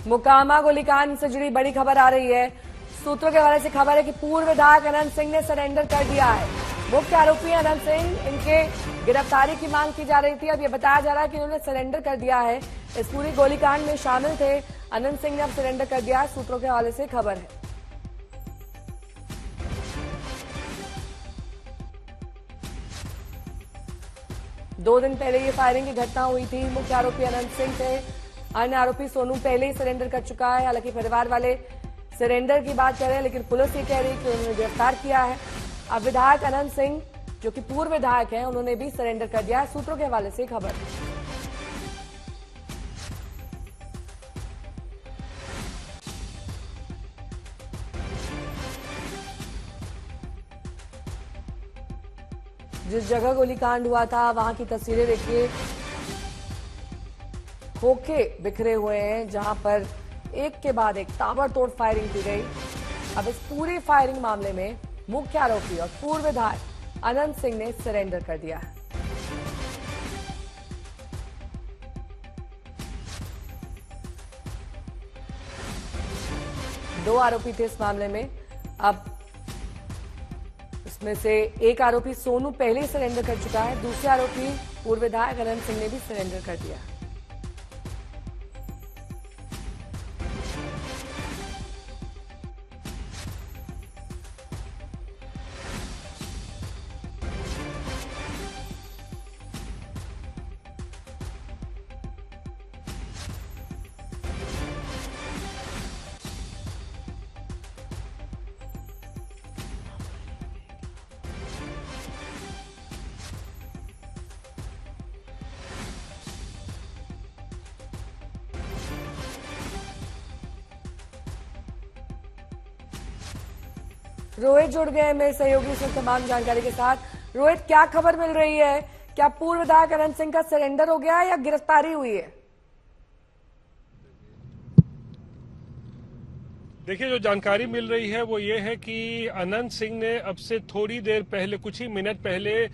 मोकामा गोलीकांड से जुड़ी बड़ी खबर आ रही है। सूत्रों के हवाले से खबर है कि पूर्व विधायक अनंत सिंह ने सरेंडर कर दिया है। मुख्य आरोपी अनंत सिंह, इनके गिरफ्तारी की मांग की जा रही थी। अब ये बताया जा रहा है कि इन्होंने सरेंडर कर दिया है। इस पूरी गोलीकांड में शामिल थे अनंत सिंह ने अब सरेंडर कर दिया है। सूत्रों के हवाले से खबर है। दो दिन पहले ये फायरिंग की घटना हुई थी। मुख्य आरोपी अनंत सिंह थे। अन्य आरोपी सोनू पहले ही सरेंडर कर चुका है। हालांकि परिवार वाले सरेंडर की बात कर रहे हैं, लेकिन पुलिस ये कह रही है कि उन्होंने गिरफ्तार किया है। अब विधायक अनंत सिंह, जो कि पूर्व विधायक हैं, उन्होंने भी सरेंडर कर दिया है। सूत्रों के हवाले से खबर। जिस जगह गोलीकांड हुआ था वहां की तस्वीरें देखिए। खोखे बिखरे हुए हैं, जहां पर एक के बाद एक ताबड़तोड़ फायरिंग की गई। अब इस पूरी फायरिंग मामले में मुख्य आरोपी और पूर्व विधायक अनंत सिंह ने सरेंडर कर दिया है। दो आरोपी थे इस मामले में। अब इसमें से एक आरोपी सोनू पहले ही सरेंडर कर चुका है। दूसरे आरोपी पूर्व विधायक अनंत सिंह ने भी सरेंडर कर दिया है। रोहित जुड़ गए मेरे सहयोगी से तमाम जानकारी के साथ। रोहित, क्या खबर मिल रही है? क्या पूर्व विधायक अनंत सिंह का सरेंडर हो गया है या गिरफ्तारी हुई है? देखिए, जो जानकारी मिल रही है वो ये है कि अनंत सिंह ने अब से थोड़ी देर पहले, कुछ ही मिनट पहले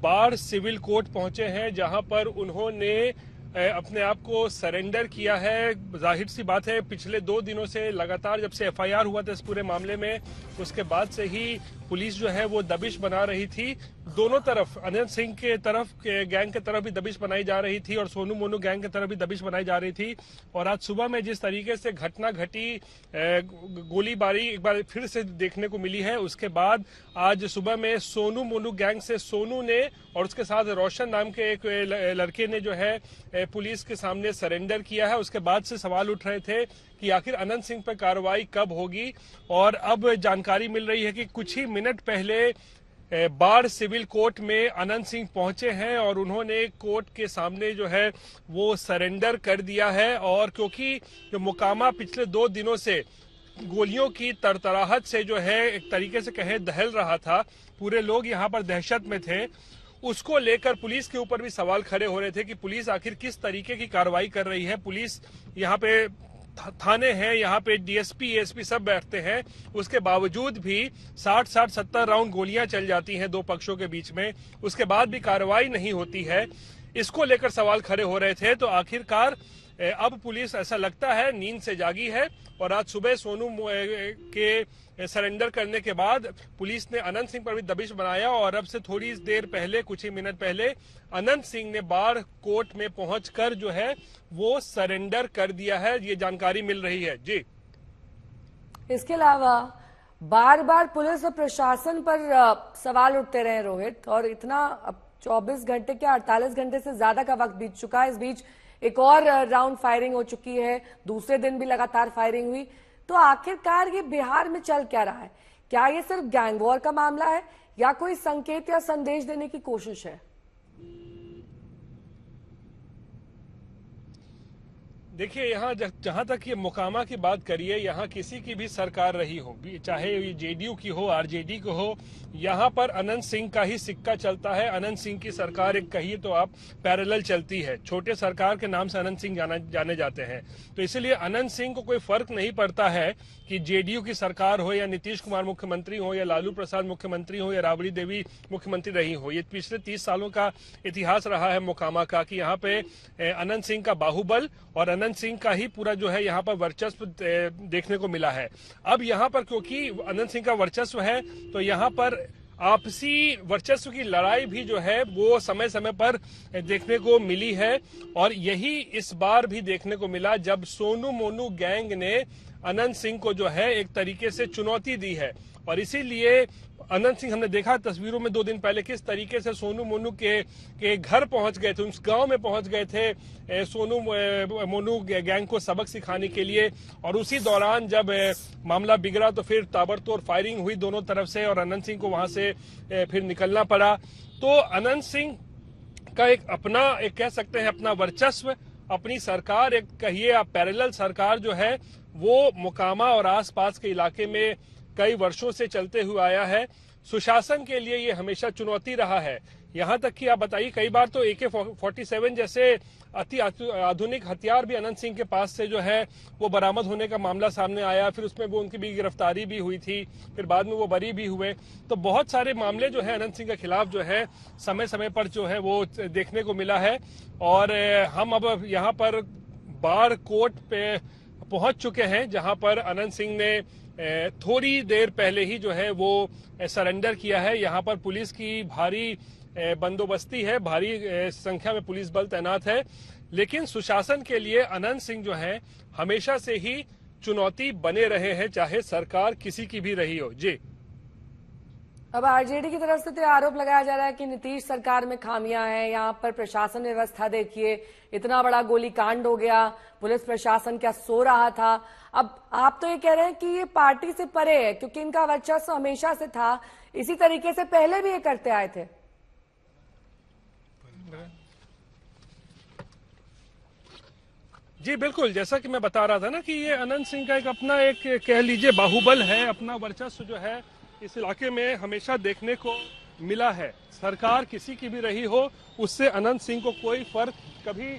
बाढ़ सिविल कोर्ट पहुंचे हैं, जहां पर उन्होंने अपने आप को सरेंडर किया है। जाहिर सी बात है, पिछले 2 दिनों से लगातार जब से एफआईआर हुआ था इस पूरे मामले में, उसके बाद से ही पुलिस जो है वो दबिश बना रही थी। दोनों तरफ, अनंत सिंह के तरफ गैंग के तरफ भी दबिश बनाई जा रही थी और सोनू मोनू गैंग की तरफ भी दबिश बनाई जा रही थी। और आज सुबह में जिस तरीके से घटना घटी, गोलीबारी एक बार फिर से देखने को मिली है। उसके बाद आज सुबह में सोनू मोनू गैंग से सोनू ने और उसके साथ रोशन नाम के एक लड़के ने जो है पुलिस के सामने सरेंडर किया है। उसके बाद से सवाल उठ रहे थे कि आखिर अनंत सिंह पर कार्रवाई कब होगी। और अब जानकारी मिल रही है कि कुछ ही मिनट पहले बाढ़ सिविल कोर्ट में अनंत सिंह पहुंचे हैं और उन्होंने कोर्ट के सामने जो है वो सरेंडर कर दिया है। और क्योंकि जो मोकामा पिछले 2 दिनों से गोलियों की तरतराहट से जो है एक तरीके से कहें दहल रहा था, पूरे लोग यहाँ पर दहशत में थे, उसको लेकर पुलिस के ऊपर भी सवाल खड़े हो रहे थे कि पुलिस आखिर किस तरीके की कार्रवाई कर रही है। पुलिस यहाँ पे थाने हैं, यहाँ पे डीएसपी एएसपी सब बैठते हैं, उसके बावजूद भी 60-70 राउंड गोलियां चल जाती हैं दो पक्षों के बीच में, उसके बाद भी कार्रवाई नहीं होती है। इसको लेकर सवाल खड़े हो रहे थे। तो आखिरकार अब पुलिस, ऐसा लगता है, नींद से जागी है। और आज सुबह सोनू के सरेंडर करने के बाद पुलिस ने अनंत सिंह पर भी दबिश बनाया और अब से थोड़ी देर पहले, कुछ ही मिनट पहले, अनंत सिंह ने बाढ़ कोर्ट में पहुंचकर जो है वो सरेंडर कर दिया है। ये जानकारी मिल रही है। जी, इसके अलावा बार बार पुलिस और प्रशासन पर सवाल उठते रहे रोहित, और इतना अब 24 घंटे क्या 48 घंटे से ज्यादा का वक्त बीत चुका है। इस बीच एक और राउंड फायरिंग हो चुकी है, दूसरे दिन भी लगातार फायरिंग हुई। तो आखिरकार ये बिहार में चल क्या रहा है? क्या ये सिर्फ गैंग वॉर का मामला है या कोई संकेत या संदेश देने की कोशिश है? देखिए, यहाँ जहां तक ये मोकामा की बात करिए, यहाँ किसी की भी सरकार रही हो, चाहे ये जेडीयू की हो, आरजेडी की हो, यहाँ पर अनंत सिंह का ही सिक्का चलता है। अनंत सिंह की सरकार एक कहिए तो आप पैरेलल चलती है। छोटे सरकार के नाम से अनंत सिंह जाने जाते हैं। तो इसलिए अनंत सिंह को कोई फर्क नहीं पड़ता है कि जेडीयू की सरकार हो या नीतीश कुमार मुख्यमंत्री हो या लालू प्रसाद मुख्यमंत्री हो या राबड़ी देवी मुख्यमंत्री रही हो। ये पिछले 30 सालों का इतिहास रहा है मोकामा का कि यहाँ पे अनंत सिंह का बाहुबल और अनंत अनंत सिंह का ही पूरा जो है यहाँ पर वर्चस्व देखने को मिला है। अब यहाँ पर क्योंकि अनंत सिंह का वर्चस्व है तो यहाँ पर आपसी वर्चस्व की लड़ाई भी जो है वो समय समय पर देखने को मिली है, और यही इस बार भी देखने को मिला जब सोनू मोनू गैंग ने अनंत सिंह को जो है एक तरीके से चुनौती दी है। और इसीलिए अनंत सिंह, हमने देखा तस्वीरों में 2 दिन पहले किस तरीके से सोनू मोनू के घर पहुंच गए थे, उस गांव में पहुंच गए थे सोनू मोनू गैंग को सबक सिखाने के लिए। और उसी दौरान जब मामला बिगड़ा तो फिर ताबड़तोड़ फायरिंग हुई दोनों तरफ से और अनंत सिंह को वहां से फिर निकलना पड़ा। तो अनंत सिंह का एक अपना, एक कह सकते हैं अपना वर्चस्व, अपनी सरकार, एक कहिए आप पैरेलल सरकार जो है वो मोकामा और आसपास के इलाके में कई वर्षों से चलते हुए आया है। सुशासन के लिए ये हमेशा चुनौती रहा है। यहां तक कि आप बताइए कई बार तो AK-47 जैसे अति आधुनिक हथियार भी अनंत सिंह के पास से जो है वो बरामद होने का मामला सामने आया, फिर उसमें वो उनकी भी गिरफ्तारी भी हुई थी, फिर बाद में वो बरी भी हुए। तो बहुत सारे मामले जो है अनंत सिंह के खिलाफ जो है समय समय पर जो है वो देखने को मिला है। और हम अब यहाँ पर बाढ़ कोर्ट पे पहुंच चुके हैं जहां पर अनंत सिंह ने थोड़ी देर पहले ही जो है वो सरेंडर किया है। यहाँ पर पुलिस की भारी बंदोबस्ती है, भारी संख्या में पुलिस बल तैनात है, लेकिन सुशासन के लिए अनंत सिंह जो है हमेशा से ही चुनौती बने रहे हैं, चाहे सरकार किसी की भी रही हो। जी, अब आरजेडी की तरफ से तो आरोप लगाया जा रहा है कि नीतीश सरकार में खामियां हैं, यहाँ पर प्रशासन व्यवस्था देखिए, इतना बड़ा गोलीकांड हो गया, पुलिस प्रशासन क्या सो रहा था। अब आप तो ये कह रहे हैं कि ये पार्टी से परे है क्योंकि इनका वर्चस्व हमेशा से था, इसी तरीके से पहले भी ये करते आए थे। जी बिल्कुल, जैसा कि मैं बता रहा था ना कि ये अनंत सिंह का एक अपना, एक कह लीजिए बाहुबल है, अपना वर्चस्व जो है इस इलाके में हमेशा देखने को मिला है। सरकार किसी की भी रही हो उससे अनंत सिंह को कोई फर्क कभी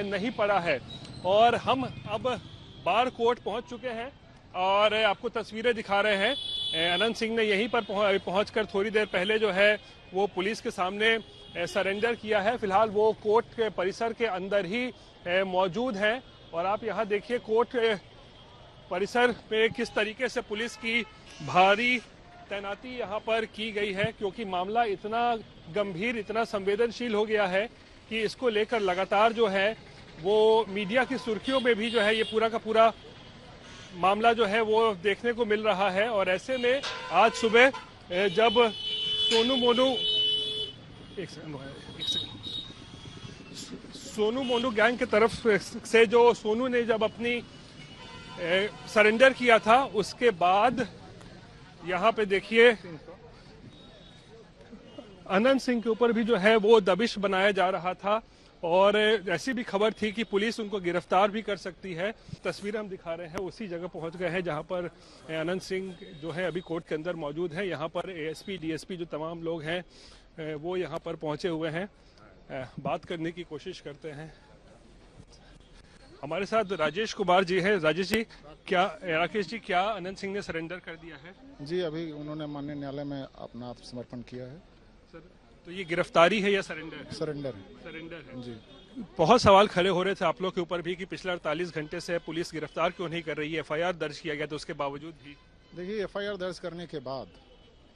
नहीं पड़ा है। और हम अब बाढ़ कोर्ट पहुंच चुके हैं और आपको तस्वीरें दिखा रहे हैं। अनंत सिंह ने यहीं पर पहुंचकर थोड़ी देर पहले जो है वो पुलिस के सामने सरेंडर किया है। फिलहाल वो कोर्ट के परिसर के अंदर ही मौजूद हैं और आप यहाँ देखिए कोर्ट परिसर में किस तरीके से पुलिस की भारी तैनाती यहाँ पर की गई है, क्योंकि मामला इतना गंभीर, इतना संवेदनशील हो गया है कि इसको लेकर लगातार जो है वो मीडिया की सुर्खियों में भी जो है ये पूरा का पूरा मामला जो है वो देखने को मिल रहा है। और ऐसे में आज सुबह जब सोनू मोनू गैंग की तरफ से जो सोनू ने जब अपनी सरेंडर किया था उसके बाद यहाँ पे देखिए अनंत सिंह के ऊपर भी जो है वो दबिश बनाया जा रहा था और ऐसी भी खबर थी कि पुलिस उनको गिरफ्तार भी कर सकती है। तस्वीर हम दिखा रहे हैं उसी जगह पहुंच गए हैं जहां पर अनंत सिंह जो है अभी कोर्ट के अंदर मौजूद है। यहाँ पर ASP DSP जो तमाम लोग हैं वो यहाँ पर पहुंचे हुए हैं, बात करने की कोशिश करते हैं। हमारे साथ राजेश कुमार जी हैं। राजेश जी, राकेश जी, क्या अनंत सिंह ने सरेंडर कर दिया है? जी, अभी उन्होंने माननीय न्यायालय में अपना आत्मसमर्पण किया है। सर, तो ये गिरफ्तारी है या सरेंडर है? सरेंडर है। सरेंडर है जी। बहुत सवाल खड़े हो रहे थे आप लोग के ऊपर भी कि पिछले 48 घंटे से पुलिस गिरफ्तार क्यों नहीं कर रही है, FIR दर्ज किया गया तो उसके बावजूद भी। देखिए, FIR दर्ज करने के बाद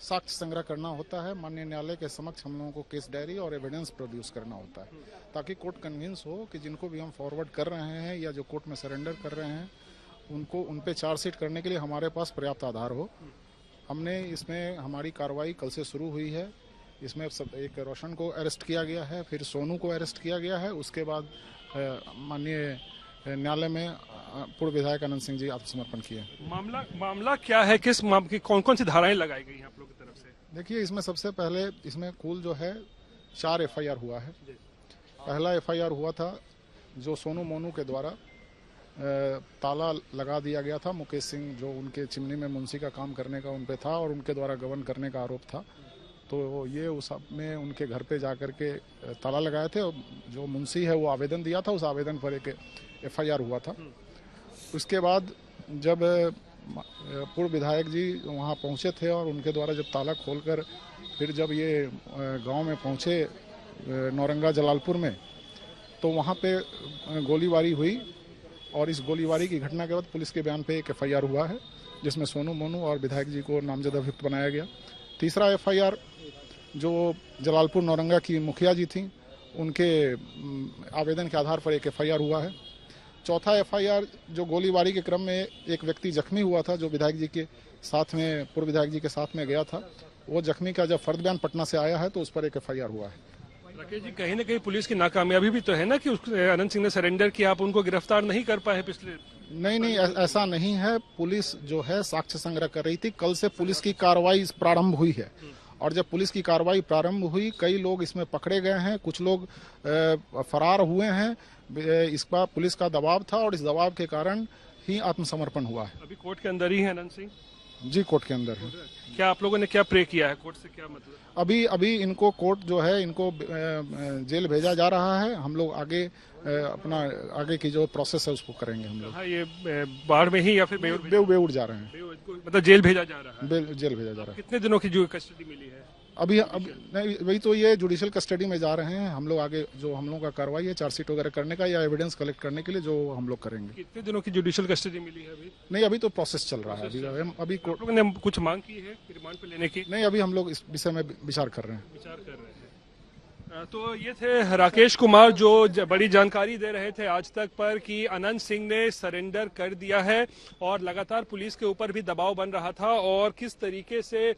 साक्ष्य संग्रह करना होता है, माननीय न्यायालय के समक्ष हम लोगों को केस डायरी और एविडेंस प्रोड्यूस करना होता है ताकि कोर्ट कन्विंस हो कि जिनको भी हम फॉरवर्ड कर रहे हैं या जो कोर्ट में सरेंडर कर रहे हैं उनको उन पे चार्जशीट करने के लिए हमारे पास पर्याप्त आधार हो। हमने इसमें हमारी कार्रवाई कल से शुरू हुई है। इसमें सब एक रोशन को अरेस्ट किया गया है, फिर सोनू को अरेस्ट किया गया है, उसके बाद माननीय न्यायालय में पूर्व विधायक अनंत सिंह जी आत्मसमर्पण किए। मामला क्या है, किस कौन कौन सी धाराएं लगाई गई हैं आप लोग की तरफ से? देखिए, इसमें सबसे पहले इसमें कुल जो है 4 FIR हुआ है। पहला FIR हुआ था जो सोनू मोनू के द्वारा ताला लगा दिया गया था। मुकेश सिंह जो उनके चिमनी में मुंशी का काम करने का उन पे था और उनके द्वारा गबन करने का आरोप था, तो ये उस में उनके घर पे जाकर के ताला लगाए थे और जो मुंशी है वो आवेदन दिया था, उस आवेदन पर एक FIR हुआ था। उसके बाद जब पूर्व विधायक जी वहाँ पहुँचे थे और उनके द्वारा जब ताला खोलकर फिर जब ये गांव में पहुँचे नौरंगा जलालपुर में, तो वहाँ पे गोलीबारी हुई और इस गोलीबारी की घटना के बाद पुलिस के बयान पे एक एफआईआर हुआ है, जिसमें सोनू मोनू और विधायक जी को नामजद अभियुक्त बनाया गया। तीसरा एफआईआर जो जलालपुर नौरंगा की मुखिया जी थी, उनके आवेदन के आधार पर एक एफआईआर हुआ है। चौथा एफआईआर जो गोलीबारी के क्रम में एक व्यक्ति जख्मी हुआ था, जो विधायक जी के साथ में, पूर्व विधायक जी के साथ में गया था, वो जख्मी का जब फर्द बयान पटना से आया है तो उस पर एक एफआईआर हुआ है। राकेश जी, कहीं ना कहीं पुलिस की नाकामयाबी भी तो है ना कि अनंत सिंह ने सरेंडर किया, आप उनको गिरफ्तार नहीं कर पाए पिछले। नहीं, ऐसा नहीं है। पुलिस जो है साक्ष्य संग्रह कर रही थी। कल से पुलिस की कार्रवाई प्रारंभ हुई है, और जब पुलिस की कार्रवाई प्रारंभ हुई, कई लोग इसमें पकड़े गए हैं, कुछ लोग फरार हुए हैं। इस पर पुलिस का दबाव था और इस दबाव के कारण ही आत्मसमर्पण हुआ है। अभी कोर्ट के अंदर ही है अनंत सिंह जी, कोर्ट के अंदर है। क्या आप लोगों ने क्या प्रे किया है कोर्ट से, क्या मतलब? अभी इनको कोर्ट जो है, इनको जेल भेजा जा रहा है। हम लोग आगे अपना आगे की जो प्रोसेस है उसको करेंगे हम लोग। हाँ, ये बाढ़ में ही या फिर बेउर जा रहे हैं, मतलब जेल भेजा जा रहा है? जेल भेजा जा रहा है। कितने दिनों की जो कस्टडी मिली है? अभी नहीं, वही तो ये जुडिशियल कस्टडी में जा रहे हैं। हम लोग आगे जो हम लोगों का कार्रवाई है चार्जशीट वगैरह करने का या एविडेंस कलेक्ट करने के लिए, जो हम लोग करेंगे। कितने दिनों की जुडिशियल कस्टडी मिली है अभी? नहीं, अभी तो प्रोसेस चल रहा है। अभी आप लोगों ने कुछ मांग की है रिमांड पे लेने की? नहीं, अभी हम लोग इस विषय में विचार कर रहे हैं। तो ये थे राकेश कुमार जो बड़ी जानकारी दे रहे थे आज तक पर कि अनंत सिंह ने सरेंडर कर दिया है, और लगातार पुलिस के ऊपर भी दबाव बन रहा था, और किस तरीके से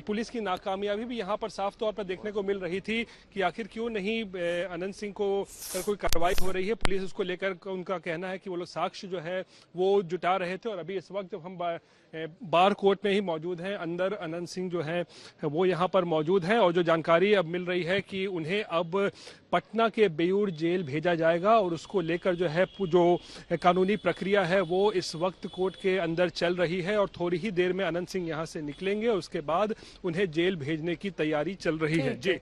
पुलिस की नाकामयाबी भी यहाँ पर साफ तौर पर देखने को मिल रही थी कि आखिर क्यों नहीं अनंत सिंह को कोई कार्रवाई हो रही है। पुलिस उसको लेकर उनका कहना है कि वो लोग साक्ष्य जो है वो जुटा रहे थे, और अभी इस वक्त जब हम बार कोर्ट में ही मौजूद हैं, अंदर अनंत सिंह जो है वो यहाँ पर मौजूद हैं, और जो जानकारी अब मिल रही है कि उन्हें अब पटना के बेऊर जेल भेजा जाएगा, और उसको लेकर जो है जो कानूनी प्रक्रिया है वो इस वक्त कोर्ट के अंदर चल रही है, और थोड़ी ही देर में अनंत सिंह यहाँ से निकलेंगे, उसके बाद उन्हें जेल भेजने की तैयारी चल रही है। जी।